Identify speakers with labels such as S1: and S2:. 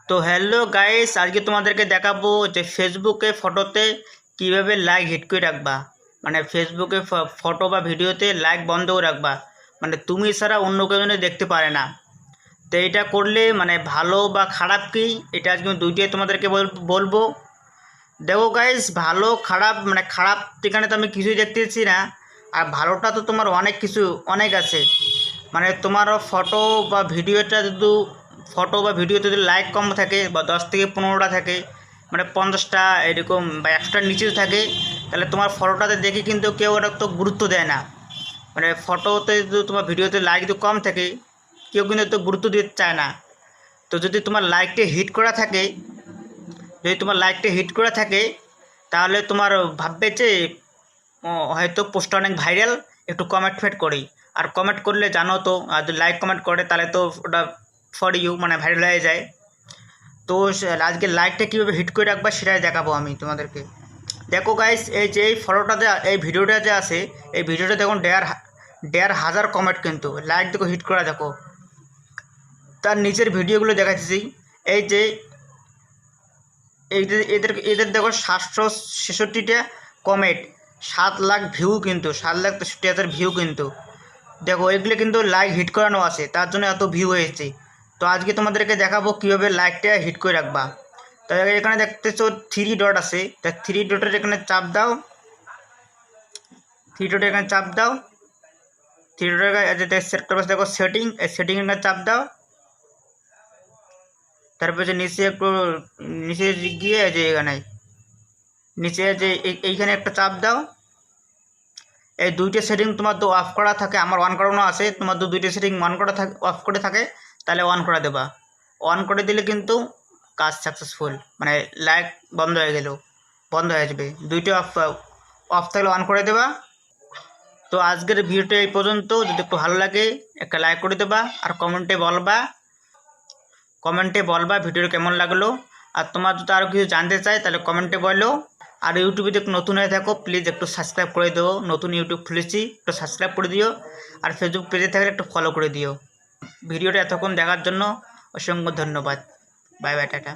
S1: তো hello guys, আজকে তোমাদেরকে দেখাবো যে ফেসবুকে ফটোতে কিভাবে লাইক হিট করে রাখবা। মানে ফেসবুকে ফটো বা ভিডিওতে লাইক বন্ধ করে রাখবা, মানে তুমি ছাড়া অন্য কেউ যেন দেখতে পারে না। তো এটা করলে মানে ভালো বা খারাপ কি, এটা আজকে আমি দুইটাই তোমাদেরকে বলবো। দেখো গাইস, ভালো খারাপ মানে খারাপ এখানে তো আমি কিছুই দেখতেছি না, আর ভালোটা তো তোমার অনেক কিছু অনেক আছে। মানে তোমার ফটো বা ভিডিওতে যদি লাইক কম থাকে বা 10 থেকে 15টা থাকে, মানে 50টা এরকম বা 100টার নিচেও থাকে, তাহলে তোমার ফটোটাতে দেখে কিন্তু কেউ ওটা তো গুরুত্ব দেয় না। মানে ফটোতে যদি তোমার ভিডিওতে লাইক যদি কম থাকে, কেউ কিন্তু তো গুরুত্ব দিতে চায় না। তো যদি তোমার লাইকটা হিট করা থাকে তাহলে তোমার ভাববে যে হয়তো পোস্টটা অনেক ভাইরাল, একটু কমেন্ট ফেট করি। আর কমেন্ট করলে জানো তো, আর যদি লাইক কমেন্ট করে তাহলে তো ওটা ফর ইউ মানে ভাইরাল হয়ে যায়। তো আজকে লাইকটা কীভাবে হিট করে রাখবা সেটাই দেখাবো আমি তোমাদেরকে। দেখো গাইস, এই যে এই ভিডিওটা যে আছে, এই ভিডিওটা দেখুন দেড় হাজার কমেন্ট, কিন্তু লাইক দেখো হিট করা দেখো। তার নিচের ভিডিওগুলো দেখাচ্ছি, এই যে এদের দেখো 766টা কমেন্ট, 7 লাখ ভিউ, কিন্তু 7,63,000 ভিউ, কিন্তু দেখো এগুলো কিন্তু লাইক হিট করানো আছে, তার জন্য এত ভিউ হয়েছে। তো আজকে তোমাদেরকে দেখাবো কীভাবে লাইকটা হিট করে রাখবা। তো এখানে দেখতেছো 3 ডট আছে, তা 3 ডটের এখানে চাপ দাও। 3 ডটের এখানে চাপ দাও। 3 ডটের সেক্টর দেখো সেটিং, এই সেটিং এখানে চাপ দাও। তারপর যে নিচে গিয়ে যে এখানে নিচে যে এইখানে একটা চাপ দাও। এই দুইটা সেটিং তোমার তো অফ করা থাকে, আমার অন করানো আছে। তোমার তো দুইটা সেটিং অন করা থাকে, অফ করে থাকে, তাহলে অন করে দেবা। অন করে দিলে কিন্তু কাজ সাকসেসফুল, মানে লাইক বন্ধ হয়ে যাবে। দুইটা অফ অফ থাকলে অন করে দেবা। তো আজকের ভিডিওটা এই পর্যন্ত। যদি একটু ভালো লাগে একটা লাইক করে দেবা, আর কমেন্টে বলবা ভিডিওটা কেমন লাগলো। আর তোমার যদি আরও কিছু জানতে চাই তাহলে কমেন্টে বলো। আর ইউটিউবে যদি নতুন হয়ে থাকো প্লিজ একটু সাবস্ক্রাইব করে দিও, নতুন ইউটিউব খুলেছি, একটু সাবস্ক্রাইব করে দিও। আর ফেসবুক পেজে থাকলে একটু ফলো করে দিও। ভিডিওটা এতক্ষণ দেখার জন্য অসংখ্য ধন্যবাদ। Bye bye, tata.